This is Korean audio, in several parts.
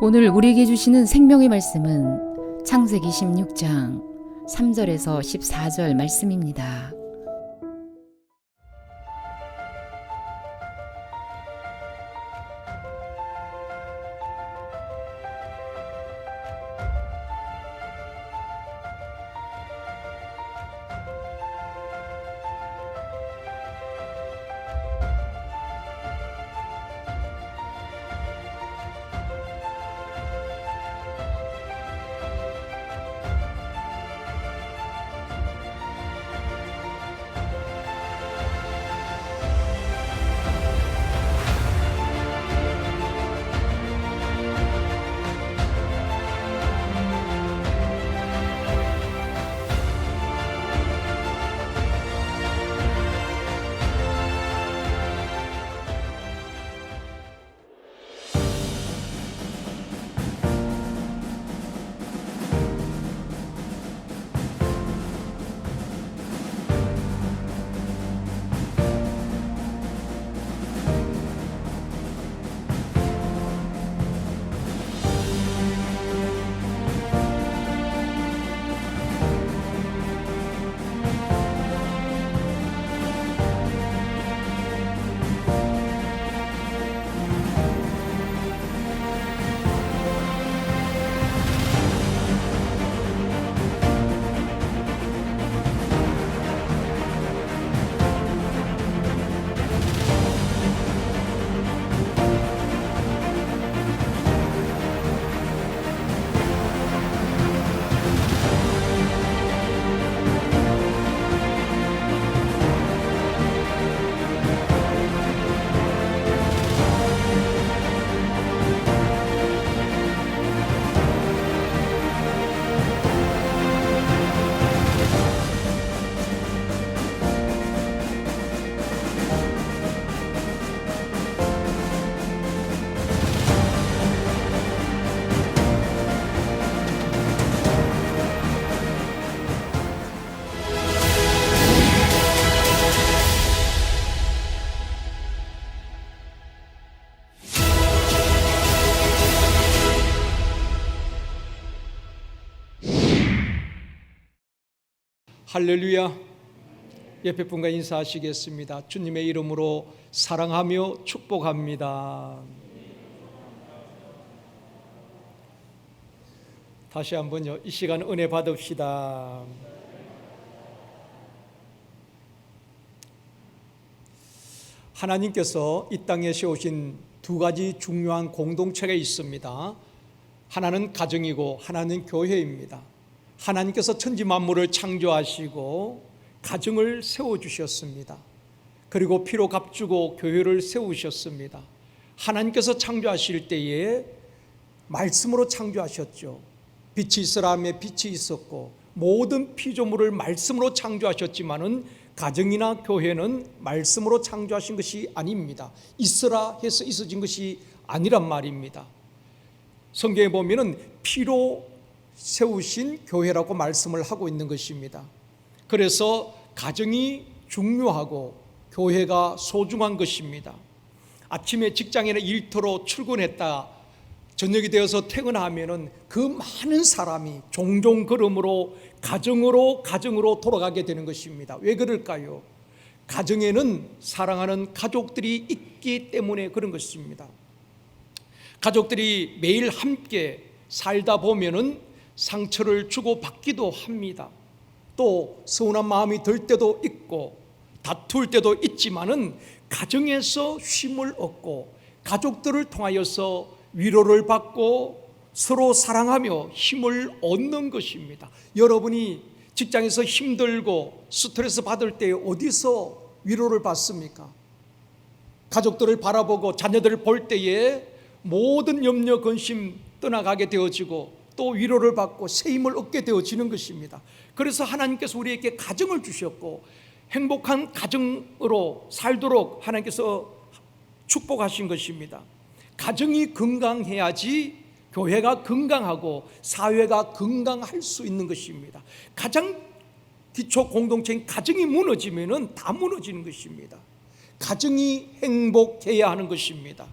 오늘 우리에게 주시는 생명의 말씀은 창세기 16장 3절에서 14절 말씀입니다. 할렐루야. 옆에 분과 인사하시겠습니다. 주님의 이름으로 사랑하며 축복합니다. 다시 한번요, 이 시간 은혜 받읍시다. 하나님께서 이 땅에 세우신 두 가지 중요한 공동체가 있습니다. 하나는 가정이고 하나는 교회입니다. 하나님께서 천지 만물을 창조하시고 가정을 세워주셨습니다. 그리고 피로 값주고 교회를 세우셨습니다. 하나님께서 창조하실 때에 말씀으로 창조하셨죠. 빛이 있으라 하며 빛이 있었고 모든 피조물을 말씀으로 창조하셨지만은 가정이나 교회는 말씀으로 창조하신 것이 아닙니다. 있으라 해서 있어진 것이 아니란 말입니다. 성경에 보면은 피로 세우신 교회라고 말씀을 하고 있는 것입니다. 그래서 가정이 중요하고 교회가 소중한 것입니다. 아침에 직장에는 일터로 출근했다 저녁이 되어서 퇴근하면은 그 많은 사람이 종종 걸음으로 가정으로 돌아가게 되는 것입니다. 왜 그럴까요? 가정에는 사랑하는 가족들이 있기 때문에 그런 것입니다. 가족들이 매일 함께 살다 보면은 상처를 주고받기도 합니다. 또 서운한 마음이 들 때도 있고 다툴 때도 있지만은 가정에서 쉼을 얻고 가족들을 통하여서 위로를 받고 서로 사랑하며 힘을 얻는 것입니다. 여러분이 직장에서 힘들고 스트레스 받을 때 어디서 위로를 받습니까? 가족들을 바라보고 자녀들을 볼 때에 모든 염려 근심 떠나가게 되어지고 또 위로를 받고 새 힘을 얻게 되어지는 것입니다. 그래서 하나님께서 우리에게 가정을 주셨고 행복한 가정으로 살도록 하나님께서 축복하신 것입니다. 가정이 건강해야지 교회가 건강하고 사회가 건강할 수 있는 것입니다. 가장 기초 공동체인 가정이 무너지면은 다 무너지는 것입니다. 가정이 행복해야 하는 것입니다.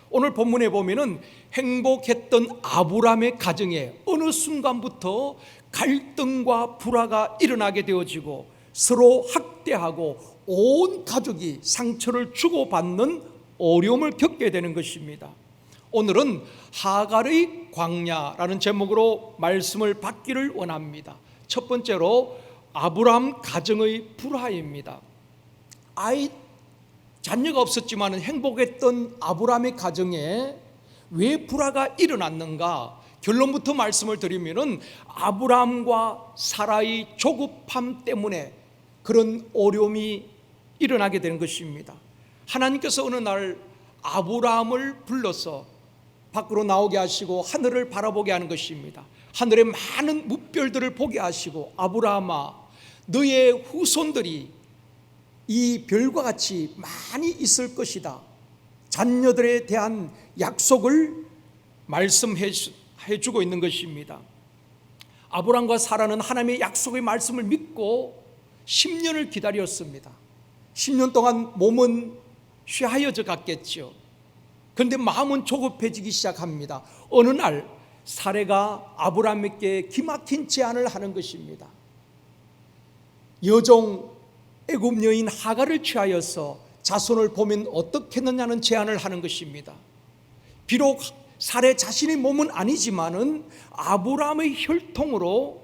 오늘 본문에 보면은 행복했던 아브라함의 가정에 어느 순간부터 갈등과 불화가 일어나게 되어지고 서로 학대하고 온 가족이 상처를 주고받는 어려움을 겪게 되는 것입니다. 오늘은 하갈의 광야라는 제목으로 말씀을 받기를 원합니다. 첫 번째로 아브라함 가정의 불화입니다. 자녀가 없었지만 행복했던 아브라함의 가정에 왜 불화가 일어났는가? 결론부터 말씀을 드리면은 아브라함과 사라의 조급함 때문에 그런 어려움이 일어나게 되는 것입니다. 하나님께서 어느 날 아브라함을 불러서 밖으로 나오게 하시고 하늘을 바라보게 하는 것입니다. 하늘의 많은 뭇별들을 보게 하시고, 아브라함아, 너의 후손들이 이 별과 같이 많이 있을 것이다. 자녀들에 대한 약속을 말씀해 주고 있는 것입니다. 아브라함과 사라는 하나님의 약속의 말씀을 믿고 10년을 기다렸습니다. 10년 동안 몸은 쉬하여져 갔겠죠. 그런데 마음은 조급해지기 시작합니다. 어느 날 사레가 아브라함에게 기막힌 제안을 하는 것입니다. 여종 애굽 여인 하갈을 취하여서 자손을 보면 어떻겠느냐는 제안을 하는 것입니다. 비록 사레 자신의 몸은 아니지만은 아브라함의 혈통으로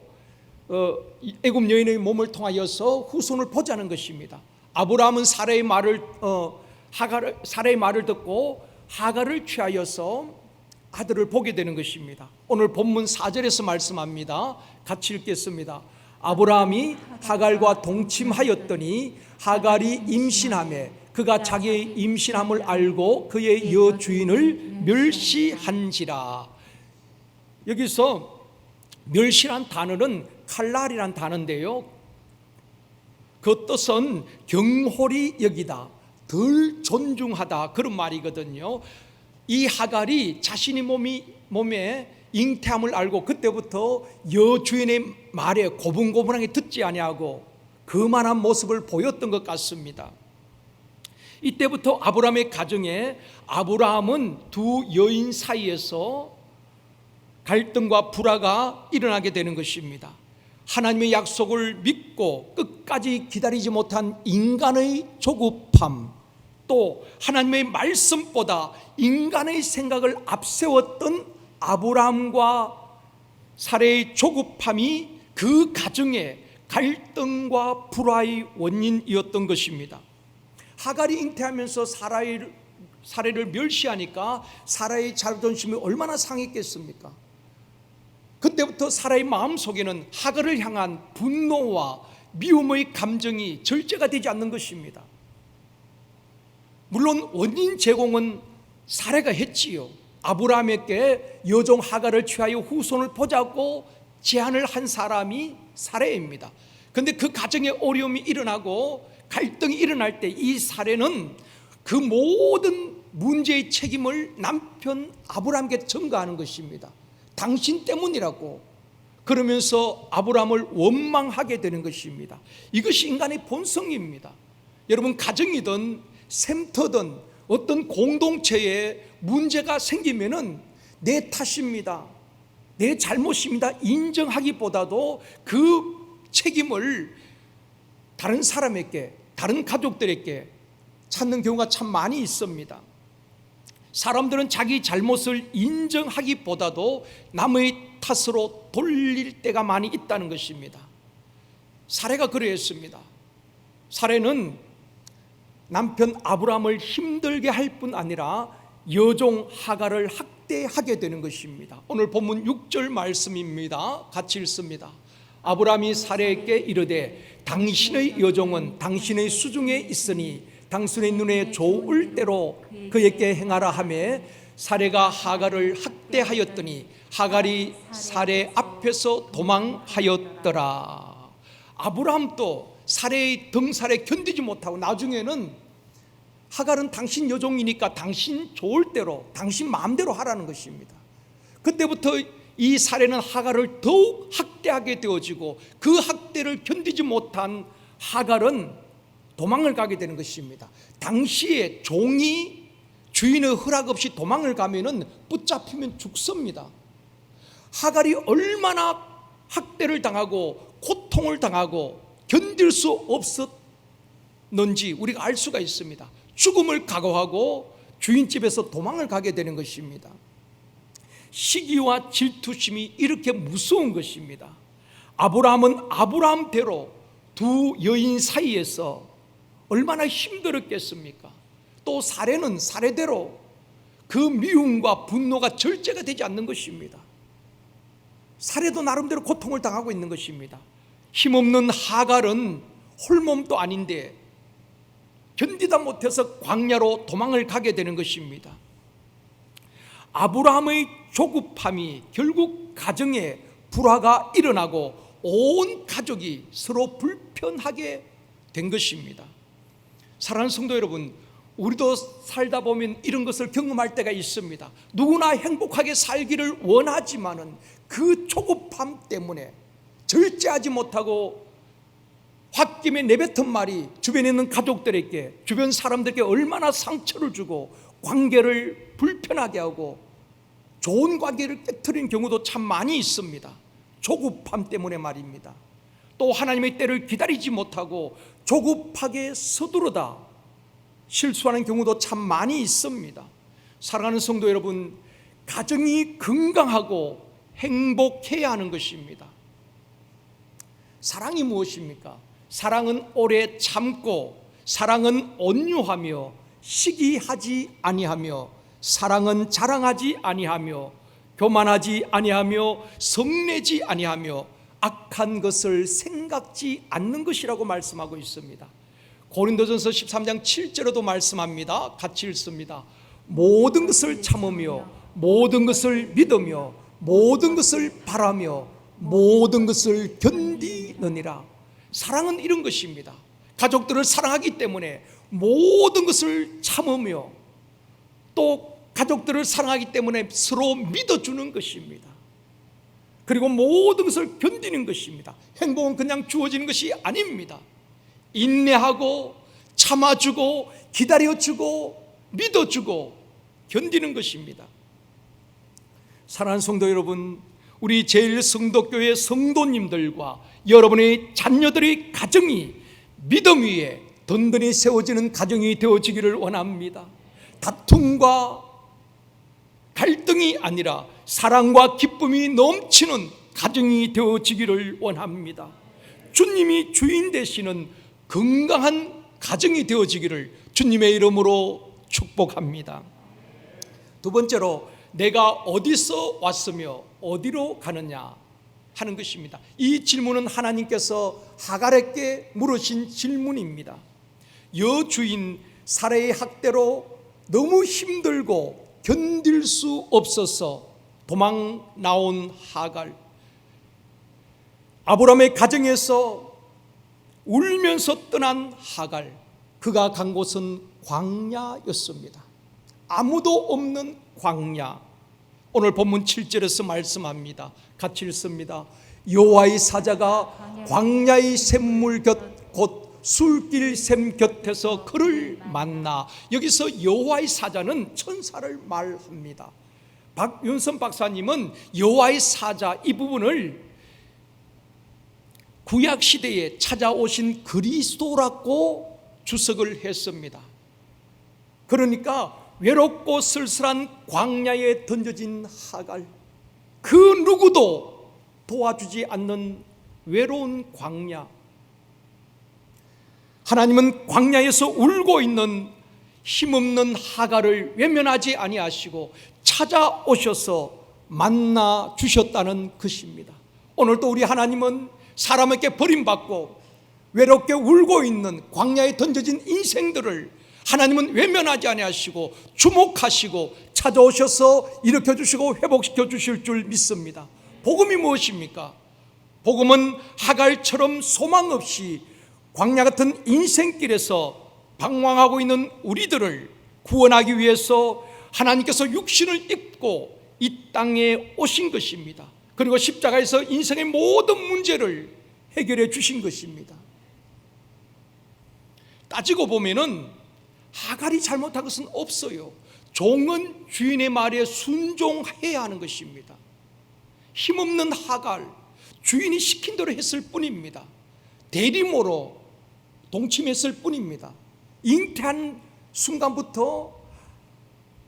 애굽 여인의 몸을 통하여서 후손을 보자는 것입니다. 아브라함은 사레의 말을 듣고 하갈을 취하여서 아들을 보게 되는 것입니다. 오늘 본문 4절에서 말씀합니다. 같이 읽겠습니다. 아브라함이 하갈과 동침하였더니 하갈이 임신하매 그가 자기의 임신함을 알고 그의 여주인을 멸시한지라. 여기서 멸시란 단어는 칼날이란 단어인데요, 그 뜻은 경홀히 여기다, 덜 존중하다, 그런 말이거든요. 이 하갈이 자신의 몸에 잉태함을 알고 그때부터 여주인의 말에 고분고분하게 듣지 아니하고 그만한 모습을 보였던 것 같습니다. 이때부터 아브라함의 가정에 아브라함은 두 여인 사이에서 갈등과 불화가 일어나게 되는 것입니다. 하나님의 약속을 믿고 끝까지 기다리지 못한 인간의 조급함, 또 하나님의 말씀보다 인간의 생각을 앞세웠던 아브라함과 사레의 조급함이 그 가정의 갈등과 불화의 원인이었던 것입니다. 하갈이 잉태하면서 사레를 멸시하니까 사라의 자존심이 얼마나 상했겠습니까? 그때부터 사라의 마음속에는 하갈을 향한 분노와 미움의 감정이 절제가 되지 않는 것입니다. 물론 원인 제공은 사레가 했지요. 아브라함에게 여종 하갈을 취하여 후손을 보자고 제안을 한 사람이 사레입니다. 그런데 그 가정에 어려움이 일어나고 갈등이 일어날 때 이 사레는 그 모든 문제의 책임을 남편 아브라함에게 전가하는 것입니다. 당신 때문이라고 그러면서 아브라함을 원망하게 되는 것입니다. 이것이 인간의 본성입니다. 여러분, 가정이든 샘터든 어떤 공동체에 문제가 생기면은 내 탓입니다, 내 잘못입니다 인정하기보다도 그 책임을 다른 사람에게, 다른 가족들에게 찾는 경우가 참 많이 있습니다. 사람들은 자기 잘못을 인정하기보다도 남의 탓으로 돌릴 때가 많이 있다는 것입니다. 사레가 그러했습니다. 사레는 남편 아브라함을 힘들게 할 뿐 아니라 여종 하갈을 학대하게 되는 것입니다. 오늘 본문 6절 말씀입니다. 같이 읽습니다. 아브라함이 사레에게 이르되 당신의 여종은 당신의 수중에 있으니 당신의 눈에 좋을 대로 그에게 행하라 하며 사레가 하갈을 학대하였더니 하갈이 사레 앞에서 도망하였더라. 아브라함도 사레의 등살에 견디지 못하고 나중에는 하갈은 당신 여종이니까 당신 좋을 대로, 당신 마음대로 하라는 것입니다. 그때부터 이 사레는 하갈을 더욱 학대하게 되어지고 그 학대를 견디지 못한 하갈은 도망을 가게 되는 것입니다. 당시에 종이 주인의 허락 없이 도망을 가면은 붙잡히면 죽습니다. 하갈이 얼마나 학대를 당하고 고통을 당하고 견딜 수 없었는지 우리가 알 수가 있습니다. 죽음을 각오하고 주인 집에서 도망을 가게 되는 것입니다. 시기와 질투심이 이렇게 무서운 것입니다. 아브라함은 아브라함대로 두 여인 사이에서 얼마나 힘들었겠습니까? 또 사례는 사례대로 그 미움과 분노가 절제가 되지 않는 것입니다. 사례도 나름대로 고통을 당하고 있는 것입니다. 힘없는 하갈은 홀몸도 아닌데 견디다 못해서 광야로 도망을 가게 되는 것입니다. 아브라함의 조급함이 결국 가정에 불화가 일어나고 온 가족이 서로 불편하게 된 것입니다. 사랑하는 성도 여러분, 우리도 살다 보면 이런 것을 경험할 때가 있습니다. 누구나 행복하게 살기를 원하지만은 그 조급함 때문에 절제하지 못하고 홧김에 내뱉은 말이 주변에 있는 가족들에게, 주변 사람들에게 얼마나 상처를 주고 관계를 불편하게 하고 좋은 관계를 깨트린 경우도 참 많이 있습니다. 조급함 때문에 말입니다. 또 하나님의 때를 기다리지 못하고 조급하게 서두르다 실수하는 경우도 참 많이 있습니다. 사랑하는 성도 여러분, 가정이 건강하고 행복해야 하는 것입니다. 사랑이 무엇입니까? 사랑은 오래 참고, 사랑은 온유하며, 시기하지 아니하며, 사랑은 자랑하지 아니하며, 교만하지 아니하며, 성내지 아니하며, 악한 것을 생각지 않는 것이라고 말씀하고 있습니다. 고린도전서 13장 7절에도 말씀합니다. 같이 읽습니다. 모든 것을 참으며, 모든 것을 믿으며, 모든 것을 바라며, 모든 것을 견디느니라. 사랑은 이런 것입니다. 가족들을 사랑하기 때문에 모든 것을 참으며, 또 가족들을 사랑하기 때문에 서로 믿어주는 것입니다. 그리고 모든 것을 견디는 것입니다. 행복은 그냥 주어지는 것이 아닙니다. 인내하고 참아주고 기다려주고 믿어주고 견디는 것입니다. 사랑하는 성도 여러분, 우리 제일성도교회 성도님들과 여러분의 자녀들의 가정이 믿음 위에 든든히 세워지는 가정이 되어지기를 원합니다. 다툼과 갈등이 아니라 사랑과 기쁨이 넘치는 가정이 되어지기를 원합니다. 주님이 주인 되시는 건강한 가정이 되어지기를 주님의 이름으로 축복합니다. 두 번째로, 내가 어디서 왔으며 어디로 가느냐 하는 것입니다. 이 질문은 하나님께서 하갈에게 물으신 질문입니다. 여주인 사레의 학대로 너무 힘들고 견딜 수 없어서 도망 나온 하갈, 아브라함의 가정에서 울면서 떠난 하갈, 그가 간 곳은 광야였습니다. 아무도 없는 광야. 오늘 본문 7절에서 말씀합니다. 같이 읽습니다. 여호와의 사자가 광야의 샘물 곁 곧 술길 샘 곁에서 그를 만나. 여기서 여호와의 사자는 천사를 말합니다. 박윤선 박사님은 여호와의 사자 이 부분을 구약시대에 찾아오신 그리스도라고 주석을 했습니다. 그러니까 외롭고 쓸쓸한 광야에 던져진 하갈, 그 누구도 도와주지 않는 외로운 광야. 하나님은 광야에서 울고 있는 힘없는 하갈을 외면하지 아니하시고 찾아오셔서 만나 주셨다는 것입니다. 오늘도 우리 하나님은 사람에게 버림받고 외롭게 울고 있는 광야에 던져진 인생들을 하나님은 외면하지 아니하시고 주목하시고 찾아오셔서 일으켜주시고 회복시켜 주실 줄 믿습니다. 복음이 무엇입니까? 복음은 하갈처럼 소망 없이 광야 같은 인생길에서 방황하고 있는 우리들을 구원하기 위해서 하나님께서 육신을 입고 이 땅에 오신 것입니다. 그리고 십자가에서 인생의 모든 문제를 해결해 주신 것입니다. 따지고 보면은 하갈이 잘못한 것은 없어요. 종은 주인의 말에 순종해야 하는 것입니다. 힘없는 하갈, 주인이 시킨 대로 했을 뿐입니다. 대리모로 동침했을 뿐입니다. 잉태한 순간부터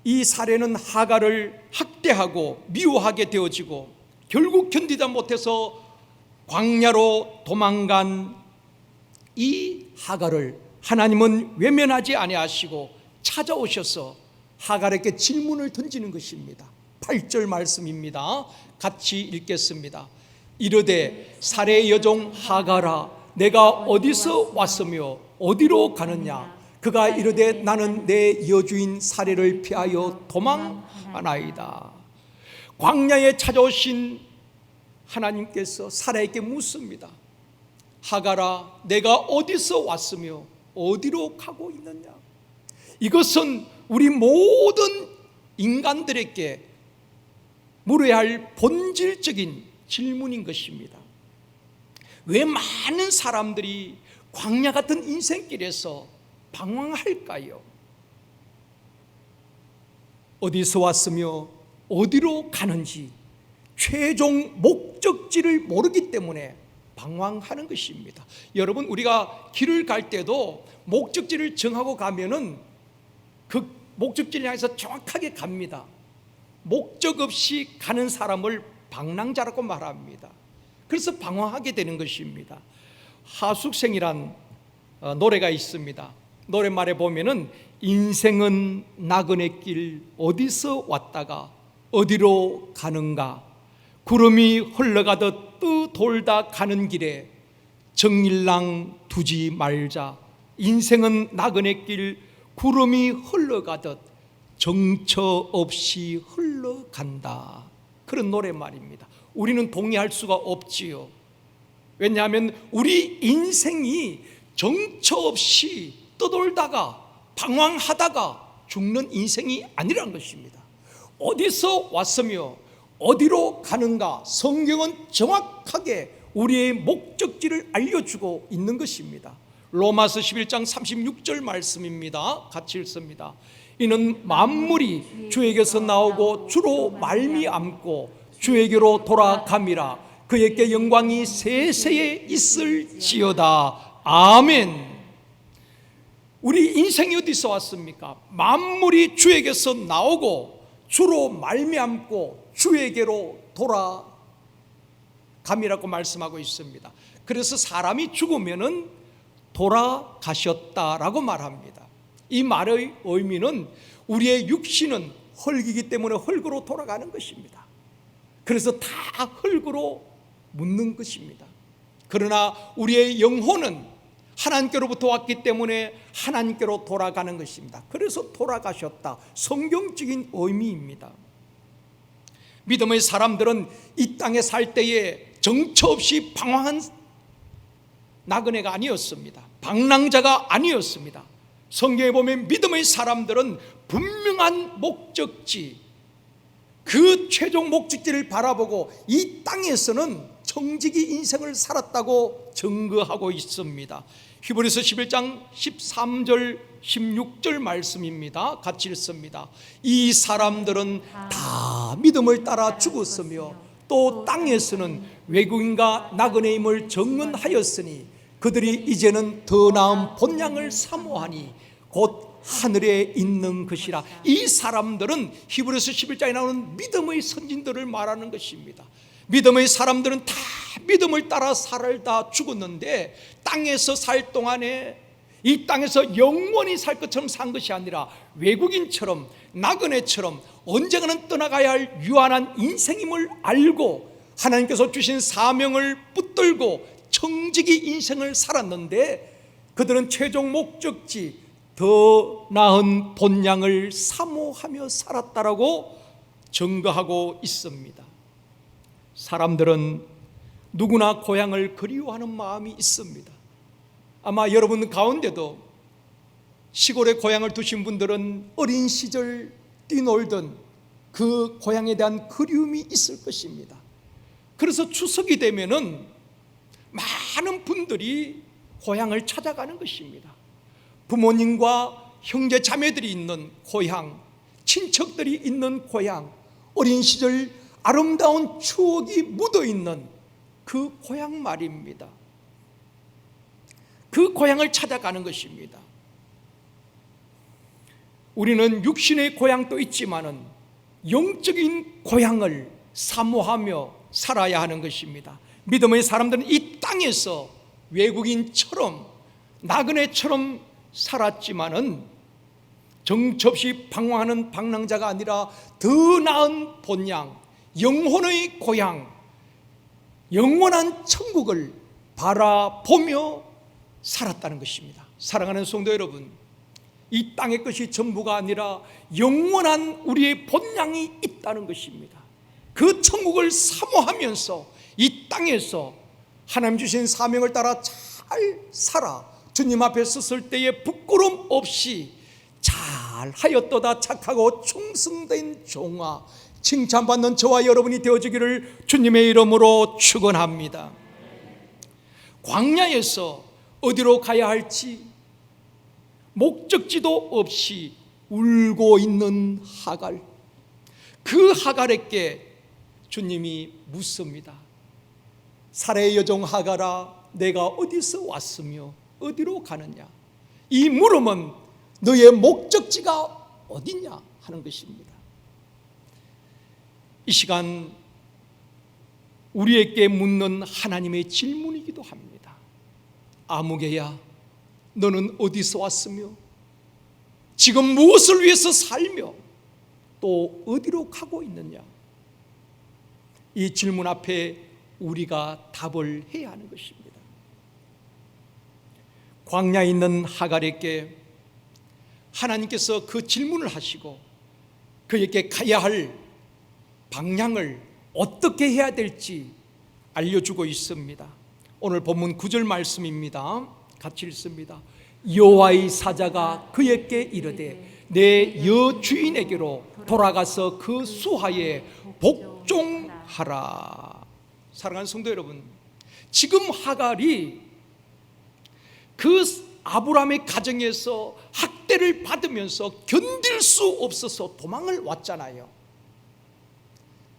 이 사례는 하갈을 학대하고 미워하게 되어지고 결국 견디다 못해서 광야로 도망간 이 하갈을 하나님은 외면하지 아니하시고 찾아오셔서 하갈에게 질문을 던지는 것입니다. 8절 말씀입니다. 같이 읽겠습니다. 이르되 사레의 여종 하갈아, 내가 어디서 왔으며 어디로 가느냐? 그가 이르되 나는 내 여주인 사레를 피하여 도망하나이다. 광야에 찾아오신 하나님께서 사라에게 묻습니다. 하갈아, 내가 어디서 왔으며 어디로 가고 있느냐? 이것은 우리 모든 인간들에게 물어야 할 본질적인 질문인 것입니다. 왜 많은 사람들이 광야 같은 인생길에서 방황할까요? 어디서 왔으며 어디로 가는지 최종 목적지를 모르기 때문에 방황하는 것입니다. 여러분, 우리가 길을 갈 때도 목적지를 정하고 가면은 그 목적지를 향해서 정확하게 갑니다. 목적 없이 가는 사람을 방랑자라고 말합니다. 그래서 방황하게 되는 것입니다. 하숙생이란 노래가 있습니다. 노랫말에 보면은 인생은 나그네 길 어디서 왔다가 어디로 가는가, 구름이 흘러가듯 떠돌다 가는 길에 정일랑 두지 말자. 인생은 나그네 길 구름이 흘러가듯 정처 없이 흘러간다. 그런 노랫말입니다. 우리는 동의할 수가 없지요. 왜냐하면 우리 인생이 정처 없이 떠돌다가 방황하다가 죽는 인생이 아니란 것입니다. 어디서 왔으며 어디로 가는가, 성경은 정확하게 우리의 목적지를 알려주고 있는 것입니다. 로마서 11장 36절 말씀입니다. 같이 읽습니다. 이는 만물이 주에게서 나오고 주로 말미암고 주에게로 돌아감이라. 그에게 영광이 세세에 있을지어다. 아멘. 우리 인생이 어디서 왔습니까? 만물이 주에게서 나오고 주로 말미암고 주에게로 돌아감이라고 말씀하고 있습니다. 그래서 사람이 죽으면은 돌아가셨다라고 말합니다. 이 말의 의미는 우리의 육신은 흙이기 때문에 흙으로 돌아가는 것입니다. 그래서 다 흙으로 묻는 것입니다. 그러나 우리의 영혼은 하나님께로부터 왔기 때문에 하나님께로 돌아가는 것입니다. 그래서 돌아가셨다, 성경적인 의미입니다. 믿음의 사람들은 이 땅에 살 때에 정처 없이 방황한 나그네가 아니었습니다. 방랑자가 아니었습니다. 성경에 보면 믿음의 사람들은 분명한 목적지, 그 최종 목적지를 바라보고 이 땅에서는 정직이 인생을 살았다고 증거하고 있습니다. 히브리서 11장 13절 16절 말씀입니다. 같이 읽습니다. 이 사람들은 다 믿음을 따라 죽었으며 또 땅에서는 외국인과 나그네임을 증언하였으니 그들이 이제는 더 나은 본향을 사모하니 곧 하늘에 있는 것이라. 이 사람들은 히브리서 11장에 나오는 믿음의 선진들을 말하는 것입니다. 믿음의 사람들은 다 믿음을 따라 살다 죽었는데 땅에서 살 동안에 이 땅에서 영원히 살 것처럼 산 것이 아니라 외국인처럼 나그네처럼 언젠가는 떠나가야 할 유한한 인생임을 알고 하나님께서 주신 사명을 붙들고 청직이 인생을 살았는데 그들은 최종 목적지 더 나은 본향을 사모하며 살았다라고 증거하고 있습니다. 사람들은 누구나 고향을 그리워하는 마음이 있습니다. 아마 여러분 가운데도 시골에 고향을 두신 분들은 어린 시절 뛰놀던 그 고향에 대한 그리움이 있을 것입니다. 그래서 추석이 되면은 많은 분들이 고향을 찾아가는 것입니다. 부모님과 형제 자매들이 있는 고향, 친척들이 있는 고향, 어린 시절 아름다운 추억이 묻어있는 그 고향 말입니다. 그 고향을 찾아가는 것입니다. 우리는 육신의 고향도 있지만은 영적인 고향을 사모하며 살아야 하는 것입니다. 믿음의 사람들은 이 땅에서 외국인처럼 나그네처럼 살았지만은 정처없이 방황하는 방랑자가 아니라 더 나은 본향, 영혼의 고향, 영원한 천국을 바라보며 살았다는 것입니다. 사랑하는 성도 여러분, 이 땅의 것이 전부가 아니라 영원한 우리의 본향이 있다는 것입니다. 그 천국을 사모하면서 이 땅에서 하나님 주신 사명을 따라 잘 살아 주님 앞에 섰을 때에 부끄럼 없이 잘하였도다 착하고 충성된 종아, 칭찬받는 저와 여러분이 되어주기를 주님의 이름으로 축원합니다. 광야에서 어디로 가야 할지 목적지도 없이 울고 있는 하갈, 그 하갈에게 주님이 묻습니다. 사라의 여종 하갈아, 내가 어디서 왔으며 어디로 가느냐? 이 물음은 너의 목적지가 어디냐 하는 것입니다. 이 시간 우리에게 묻는 하나님의 질문이기도 합니다. 아무개야, 너는 어디서 왔으며 지금 무엇을 위해서 살며 또 어디로 가고 있느냐? 이 질문 앞에 우리가 답을 해야 하는 것입니다. 광야에 있는 하갈에게 하나님께서 그 질문을 하시고 그에게 가야 할 방향을 어떻게 해야 될지 알려주고 있습니다. 오늘 본문 9절 말씀입니다. 같이 읽습니다. 여호와의 사자가 그에게 이르되 내 여주인에게로 돌아가서 그 수하에 복종하라. 사랑하는 성도 여러분, 지금 하갈이 그 아브라함의 가정에서 학대를 받으면서 견딜 수 없어서 도망을 왔잖아요.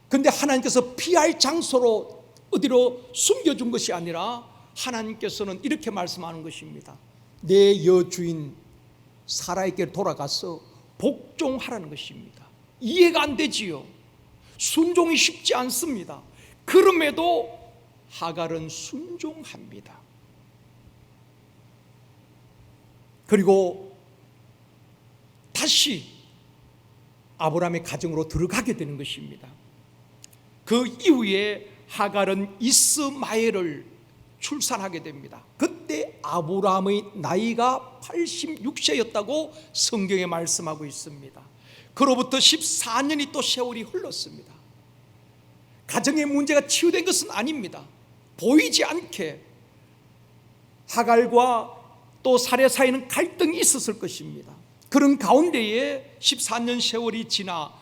그런데 하나님께서 피할 장소로 어디로 숨겨준 것이 아니라 하나님께서는 이렇게 말씀하는 것입니다. 내 여주인 사라에게 돌아가서 복종하라는 것입니다. 이해가 안 되지요. 순종이 쉽지 않습니다. 그럼에도 하갈은 순종합니다. 그리고 다시 아브라함의 가정으로 들어가게 되는 것입니다. 그 이후에 하갈은 이스마엘을 출산하게 됩니다. 그때 아브라함의 나이가 86세였다고 성경에 말씀하고 있습니다. 그로부터 14년이 또 세월이 흘렀습니다. 가정의 문제가 치유된 것은 아닙니다. 보이지 않게 하갈과 또 사레 사이에는 갈등이 있었을 것입니다. 그런 가운데에 14년 세월이 지나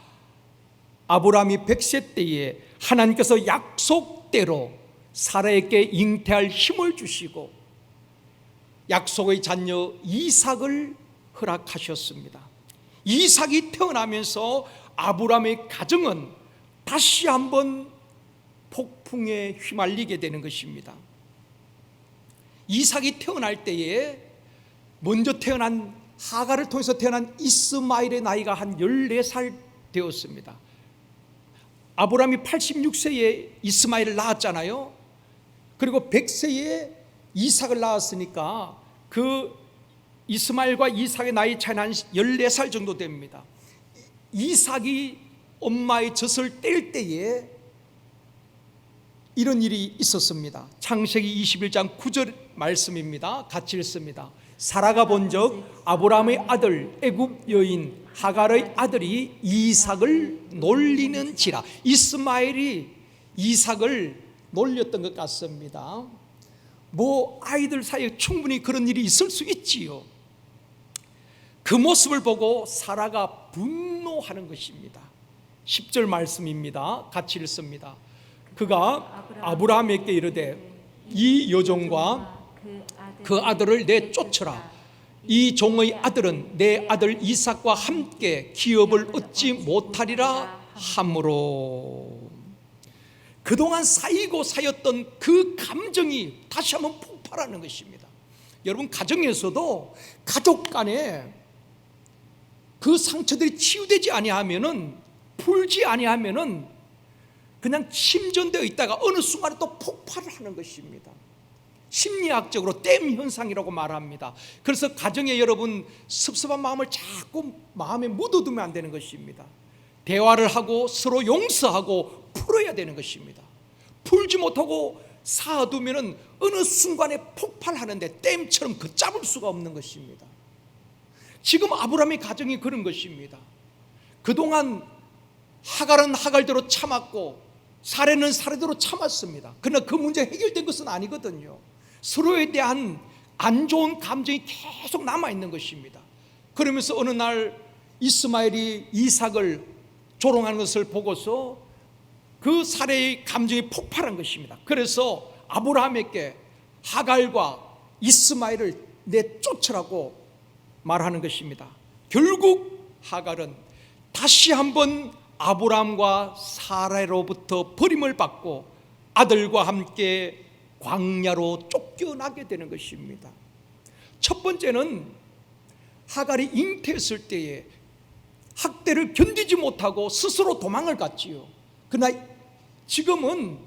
아브라함이 100세 때에 하나님께서 약속대로 사라에게 잉태할 힘을 주시고 약속의 자녀 이삭을 허락하셨습니다. 이삭이 태어나면서 아브라함의 가정은 다시 한번 폭풍에 휘말리게 되는 것입니다. 이삭이 태어날 때에 먼저 태어난 하갈을 통해서 태어난 이스마엘의 나이가 한 14살 되었습니다. 아브라함이 86세에 이스마엘을 낳았잖아요. 그리고 100세에 이삭을 낳았으니까 그 이스마엘과 이삭의 나이 차이는 한 14살 정도 됩니다. 이삭이 엄마의 젖을 뗄 때에 이런 일이 있었습니다. 창세기 21장 9절 말씀입니다. 같이 읽습니다. 사라가 본즉 아브라함의 아들 애굽 여인 하갈의 아들이 이삭을 놀리는지라. 이스마엘이 이삭을 놀렸던 것 같습니다. 뭐 아이들 사이에 충분히 그런 일이 있을 수 있지요. 그 모습을 보고 사라가 분노하는 것입니다. 10절 말씀입니다. 같이 읽습니다. 그가 아브라함에게 이르되 이 여종과 그 아들을 내쫓으라. 이 종의 아들은 내 아들 이삭과 함께 기업을 얻지 못하리라 함으로. 그동안 쌓이고 쌓였던 그 감정이 다시 한번 폭발하는 것입니다. 여러분, 가정에서도 가족 간에 그 상처들이 치유되지 아니하면은, 풀지 아니하면은 그냥 침전되어 있다가 어느 순간에 또 폭발을 하는 것입니다. 심리학적으로 댐 현상이라고 말합니다. 그래서 가정에 여러분 섭섭한 마음을 자꾸 마음에 묻어두면 안 되는 것입니다. 대화를 하고 서로 용서하고 풀어야 되는 것입니다. 풀지 못하고 쌓아두면 어느 순간에 폭발하는데 댐처럼 걷잡을 수가 없는 것입니다. 지금 아브라함의 가정이 그런 것입니다. 그동안 하갈은 하갈대로 참았고 사례는 사례대로 참았습니다. 그러나 그 문제 해결된 것은 아니거든요. 서로에 대한 안 좋은 감정이 계속 남아있는 것입니다. 그러면서 어느 날 이스마엘이 이삭을 조롱하는 것을 보고서 그 사례의 감정이 폭발한 것입니다. 그래서 아브라함에게 하갈과 이스마엘을 내쫓으라고 말하는 것입니다. 결국 하갈은 다시 한번 아브라함과 사라로부터 버림을 받고 아들과 함께 광야로 쫓겨나게 되는 것입니다. 첫 번째는 하갈이 잉태했을 때에 학대를 견디지 못하고 스스로 도망을 갔지요. 그러나 지금은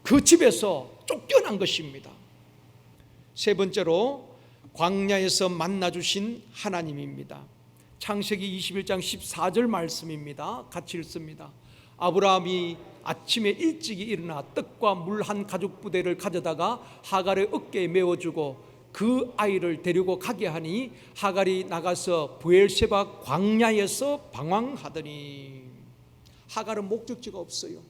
그 집에서 쫓겨난 것입니다. 세 번째로 광야에서 만나주신 하나님입니다. 창세기 21장 14절 말씀입니다. 같이 읽습니다. 아브라함이 아침에 일찍이 일어나 떡과 물 한 가죽 부대를 가져다가 하갈의 어깨에 메어주고 그 아이를 데리고 가게 하니 하갈이 나가서 브엘세바 광야에서 방황하더니. 하갈은 목적지가 없어요.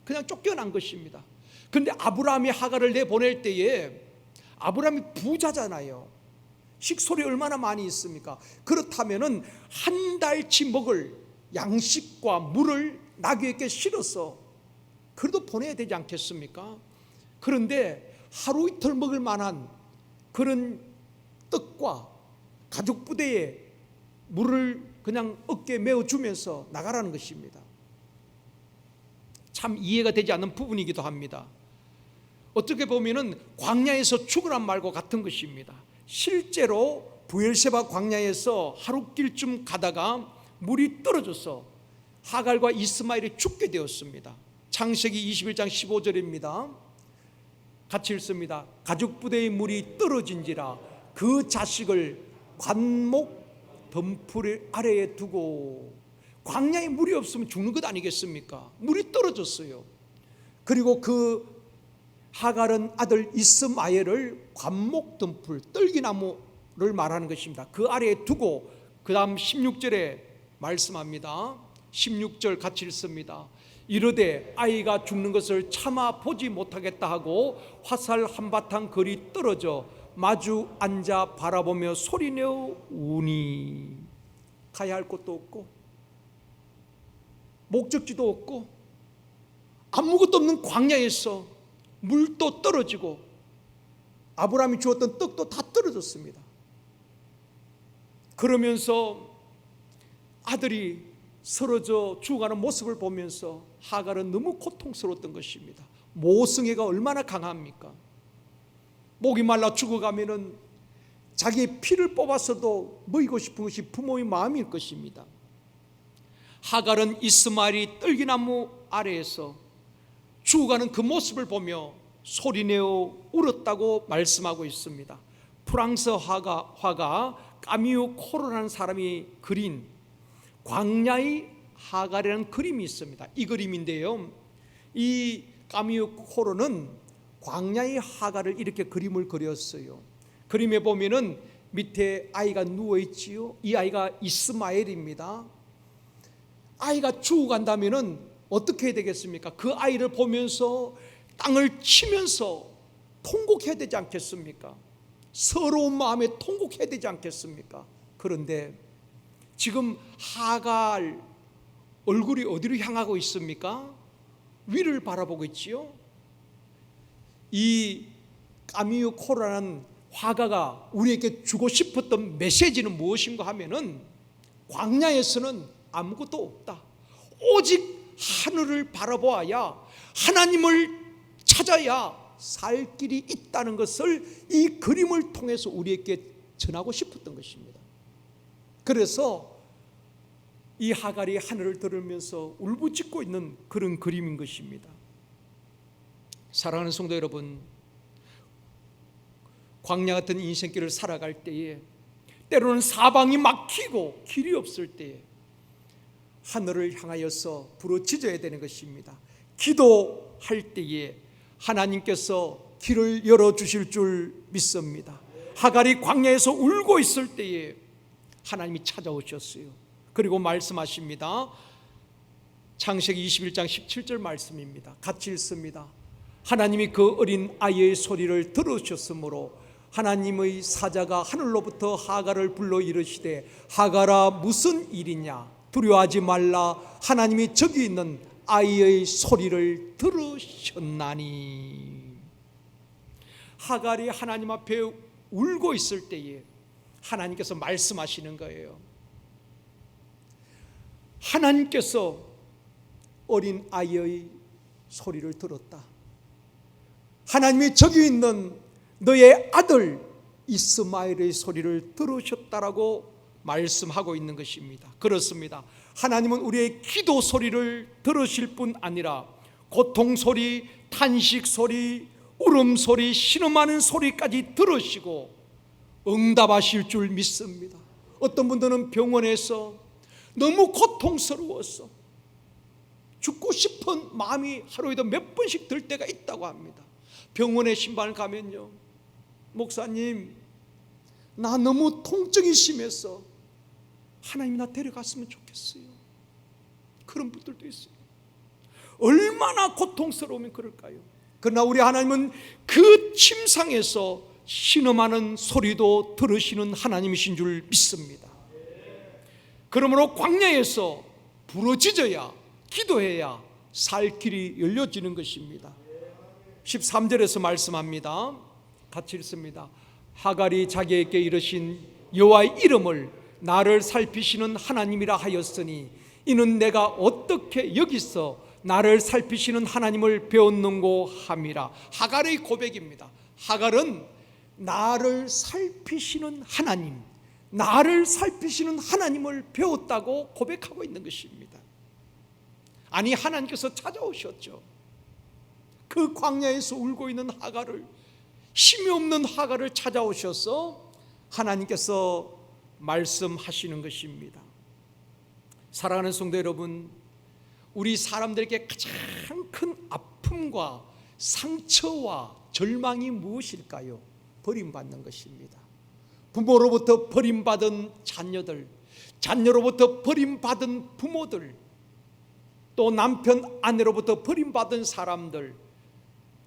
그냥 쫓겨난 것입니다. 그런데 아브라함이 하갈을 내보낼 때에 아브라함이 부자잖아요. 식솔이 얼마나 많이 있습니까? 그렇다면은 한 달치 먹을 양식과 물을 나귀에게 실어서 그래도 보내야 되지 않겠습니까? 그런데 하루 이틀 먹을 만한 그런 떡과 가죽 부대에 물을 그냥 어깨에 메어주면서 나가라는 것입니다. 참 이해가 되지 않는 부분이기도 합니다. 어떻게 보면은 광야에서 죽으란 말과 같은 것입니다. 실제로 브엘세바 광야에서 하루길쯤 가다가 물이 떨어져서 하갈과 이스마엘이 죽게 되었습니다. 창세기 21장 15절입니다. 같이 읽습니다. 가죽 부대의 물이 떨어진지라 그 자식을 관목 덤불 아래에 두고. 광야에 물이 없으면 죽는 것 아니겠습니까? 물이 떨어졌어요. 그리고 그 하갈은 아들 이스마엘을 관목 덤불 떨기나무를 말하는 것입니다. 그 아래에 두고 그 다음 16절에 말씀합니다. 16절 같이 읽습니다. 이르되 아이가 죽는 것을 참아 보지 못하겠다 하고 화살 한바탕 거리 떨어져 마주 앉아 바라보며 소리내어 우니. 가야 할 곳도 없고 목적지도 없고 아무것도 없는 광야에서 물도 떨어지고 아브라함이 주었던 떡도 다 떨어졌습니다. 그러면서 아들이 쓰러져 죽어가는 모습을 보면서 하갈은 너무 고통스러웠던 것입니다. 모성애가 얼마나 강합니까? 목이 말라 죽어가면은 자기의 피를 뽑아서도 먹이고 싶은 것이 부모의 마음일 것입니다. 하갈은 이스마엘이 떨기나무 아래에서 죽어가는 그 모습을 보며 소리내어 울었다고 말씀하고 있습니다. 프랑스 화가 까미유 코르라는 사람이 그린 광야의 하갈이라는 그림이 있습니다. 이 그림인데요, 이 까미유 코르는 광야의 하갈을 이렇게 그림을 그렸어요. 그림에 보면은 밑에 아이가 누워있지요. 이 아이가 이스마엘입니다. 아이가 죽어간다면은 어떻게 해야 되겠습니까? 그 아이를 보면서 땅을 치면서 통곡해야 되지 않겠습니까? 서러운 마음에 통곡해야 되지 않겠습니까? 그런데 지금 하갈 얼굴이 어디로 향하고 있습니까? 위를 바라보고 있지요. 이 까미유 코라는 화가가 우리에게 주고 싶었던 메시지는 무엇인가 하면은 광야에서는 아무것도 없다. 오직 하늘을 바라보아야, 하나님을 찾아야 살 길이 있다는 것을 이 그림을 통해서 우리에게 전하고 싶었던 것입니다. 그래서 이 하갈이 하늘을 들으면서 울부짖고 있는 그런 그림인 것입니다. 사랑하는 성도 여러분, 광야 같은 인생길을 살아갈 때에 때로는 사방이 막히고 길이 없을 때에 하늘을 향하여서 부르짖어야 되는 것입니다. 기도할 때에 하나님께서 길을 열어주실 줄 믿습니다. 하갈이 광야에서 울고 있을 때에 하나님이 찾아오셨어요. 그리고 말씀하십니다. 창세기 21장 17절 말씀입니다. 같이 읽습니다. 하나님이 그 어린 아이의 소리를 들으셨으므로 하나님의 사자가 하늘로부터 하갈을 불러 이르시되 하갈아 무슨 일이냐, 두려워하지 말라, 하나님이 저기 있는 아이의 소리를 들으셨나니. 하갈이 하나님 앞에 울고 있을 때에 하나님께서 말씀하시는 거예요. 하나님께서 어린 아이의 소리를 들었다. 하나님이 저기 있는 너의 아들 이스마엘의 소리를 들으셨다라고 말씀하고 있는 것입니다. 그렇습니다. 하나님은 우리의 기도 소리를 들으실 뿐 아니라 고통 소리, 탄식 소리, 울음 소리, 신음하는 소리까지 들으시고 응답하실 줄 믿습니다. 어떤 분들은 병원에서 너무 고통스러워서 죽고 싶은 마음이 하루에도 몇 번씩 들 때가 있다고 합니다. 병원에 신방을 가면요, 목사님 나 너무 통증이 심해서 하나님이 나 데려갔으면 좋겠어요. 그런 분들도 있어요. 얼마나 고통스러우면 그럴까요? 그러나 우리 하나님은 그 침상에서 신음하는 소리도 들으시는 하나님이신 줄 믿습니다. 그러므로 광야에서 부르짖어야, 기도해야 살 길이 열려지는 것입니다. 13절에서 말씀합니다. 같이 읽습니다. 하갈이 자기에게 이르신 여호와의 이름을 나를 살피시는 하나님이라 하였으니 이는 내가 어떻게 여기서 나를 살피시는 하나님을 배웠는고 함이라. 하갈의 고백입니다. 하갈은 나를 살피시는 하나님, 나를 살피시는 하나님을 배웠다고 고백하고 있는 것입니다. 아니, 하나님께서 찾아오셨죠. 그 광야에서 울고 있는 하갈을, 힘이 없는 하갈을 찾아오셔서 하나님께서 말씀하시는 것입니다. 사랑하는 성도 여러분, 우리 사람들에게 가장 큰 아픔과 상처와 절망이 무엇일까요? 버림받는 것입니다. 부모로부터 버림받은 자녀들, 자녀로부터 버림받은 부모들, 또 남편, 아내로부터 버림받은 사람들,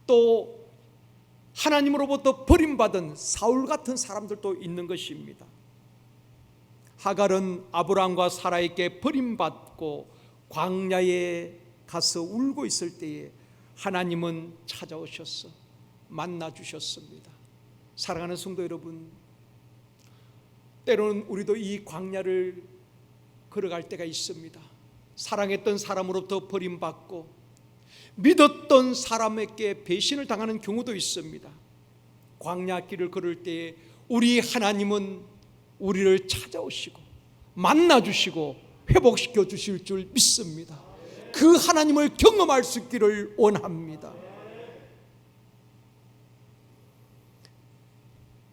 또 하나님으로부터 버림받은 사울 같은 사람들도 있는 것입니다. 하갈은 아브라함과 사라에게 버림받고 광야에 가서 울고 있을 때에 하나님은 찾아오셔서 만나 주셨습니다. 사랑하는 성도 여러분, 때로는 우리도 이 광야를 걸어갈 때가 있습니다. 사랑했던 사람으로부터 버림받고 믿었던 사람에게 배신을 당하는 경우도 있습니다. 광야길을 걸을 때에 우리 하나님은 우리를 찾아오시고 만나주시고 회복시켜 주실 줄 믿습니다. 그 하나님을 경험할 수 있기를 원합니다.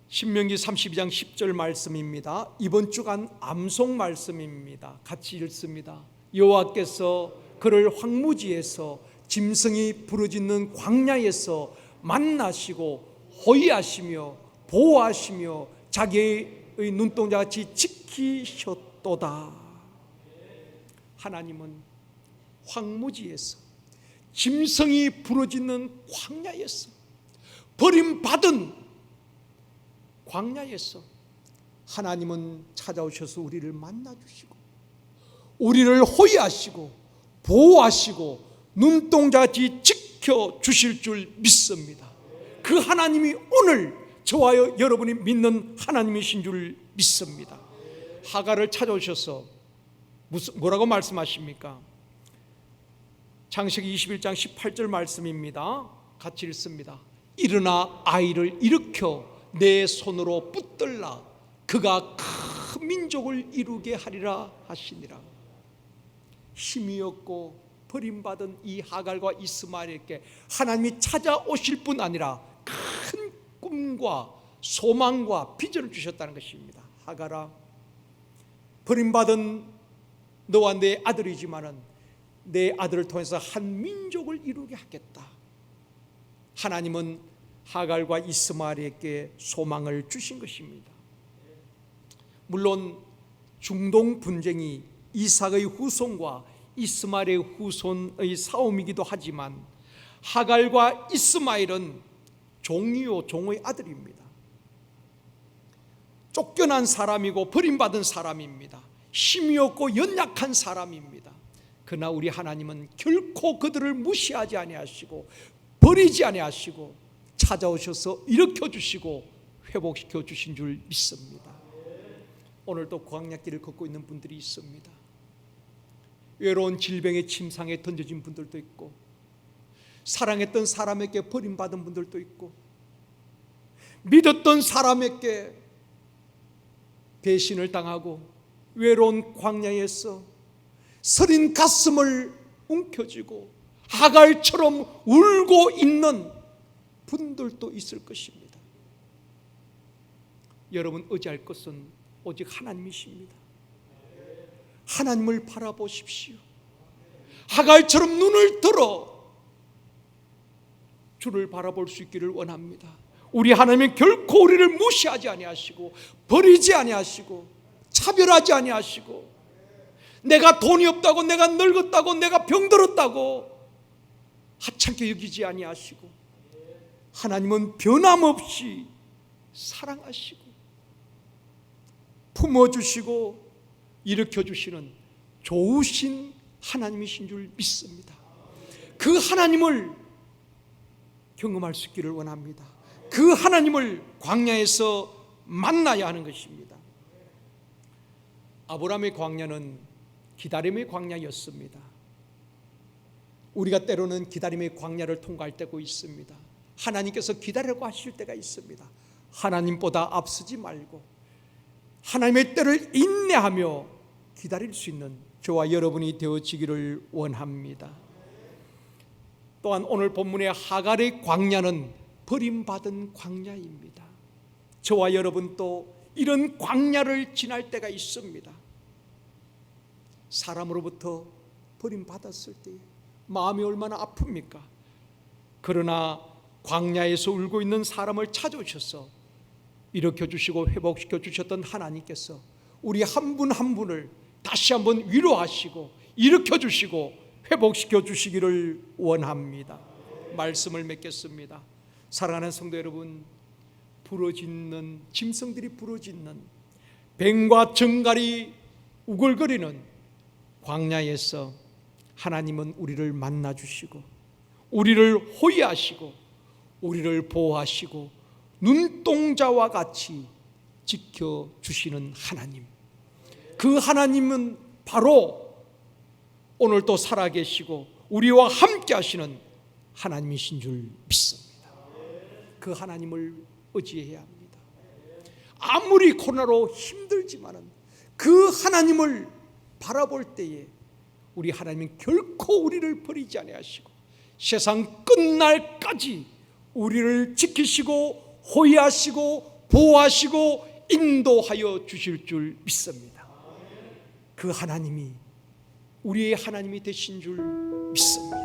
신명기 32장 10절 말씀입니다. 이번 주간 암송 말씀입니다. 같이 읽습니다. 여호와께서 그를 황무지에서 짐승이 부르짖는 광야에서 만나시고 호위하시며 보호하시며 자기의 눈동자같이 지키셨도다. 하나님은 황무지에서, 짐승이 부르짖는 광야에서, 버림받은 광야에서 하나님은 찾아오셔서 우리를 만나주시고 우리를 호위하시고 보호하시고 눈동자같이 지켜주실 줄 믿습니다. 그 하나님이 오늘 저와 여러분이 믿는 하나님이신 줄 믿습니다. 하갈을 찾아오셔서 뭐라고 말씀하십니까? 창세기 21장 18절 말씀입니다. 같이 읽습니다. 일어나 아이를 일으켜 내 손으로 붙들라. 그가 큰 민족을 이루게 하리라 하시니라. 힘이 없고 버림받은 이 하갈과 이스마엘에게 하나님이 찾아오실 뿐 아니라 큰 꿈과 소망과 비전을 주셨다는 것입니다. 하갈아, 버림받은 너와 내 아들이지만은 내 아들을 통해서 한 민족을 이루게 하겠다. 하나님은 하갈과 이스마엘에게 소망을 주신 것입니다. 물론 중동 분쟁이 이삭의 후손과 이스마엘의 후손의 싸움이기도 하지만 하갈과 이스마엘은 종이요 종의 아들입니다. 쫓겨난 사람이고 버림받은 사람입니다. 힘이 없고 연약한 사람입니다. 그러나 우리 하나님은 결코 그들을 무시하지 아니하시고 버리지 아니하시고 찾아오셔서 일으켜 주시고 회복시켜 주신 줄 믿습니다. 오늘도 광야길을 걷고 있는 분들이 있습니다. 외로운 질병의 침상에 던져진 분들도 있고, 사랑했던 사람에게 버림받은 분들도 있고, 믿었던 사람에게 배신을 당하고 외로운 광야에서 서린 가슴을 움켜쥐고 하갈처럼 울고 있는 분들도 있을 것입니다. 여러분 의지할 것은 오직 하나님이십니다. 하나님을 바라보십시오. 하갈처럼 눈을 들어 주를 바라볼 수 있기를 원합니다. 우리 하나님은 결코 우리를 무시하지 아니하시고 버리지 아니하시고 차별하지 아니하시고, 내가 돈이 없다고, 내가 늙었다고, 내가 병들었다고 하찮게 여기지 아니하시고, 하나님은 변함없이 사랑하시고 품어주시고 일으켜주시는 좋으신 하나님이신 줄 믿습니다. 그 하나님을 경험할 수 있기를 원합니다. 그 하나님을 광야에서 만나야 하는 것입니다. 아브라함의 광야는 기다림의 광야였습니다. 우리가 때로는 기다림의 광야를 통과할 때가 있습니다. 하나님께서 기다리라고 하실 때가 있습니다. 하나님보다 앞서지 말고 하나님의 때를 인내하며 기다릴 수 있는 저와 여러분이 되어지기를 원합니다. 또한 오늘 본문의 하갈의 광야는 버림받은 광야입니다. 저와 여러분도 이런 광야를 지날 때가 있습니다. 사람으로부터 버림받았을 때 마음이 얼마나 아픕니까? 그러나 광야에서 울고 있는 사람을 찾아오셔서 일으켜주시고 회복시켜주셨던 하나님께서 우리 한 분 한 분을 다시 한번 위로하시고 일으켜주시고 회복시켜주시기를 원합니다. 말씀을 맺겠습니다. 사랑하는 성도 여러분, 부러짓는 짐승들이 부러짓는 뱀과 정갈이 우글거리는 광야에서 하나님은 우리를 만나주시고 우리를 호위하시고 우리를 보호하시고 눈동자와 같이 지켜주시는 하나님, 그 하나님은 바로 오늘도 살아계시고 우리와 함께 하시는 하나님이신 줄 믿습니다. 그 하나님을 의지해야 합니다. 아무리 코로나로 힘들지만은 그 하나님을 바라볼 때에 우리 하나님은 결코 우리를 버리지 아니하시고 세상 끝날까지 우리를 지키시고 호위하시고 보호하시고 인도하여 주실 줄 믿습니다. 그 하나님이 우리의 하나님이 되신 줄 믿습니다.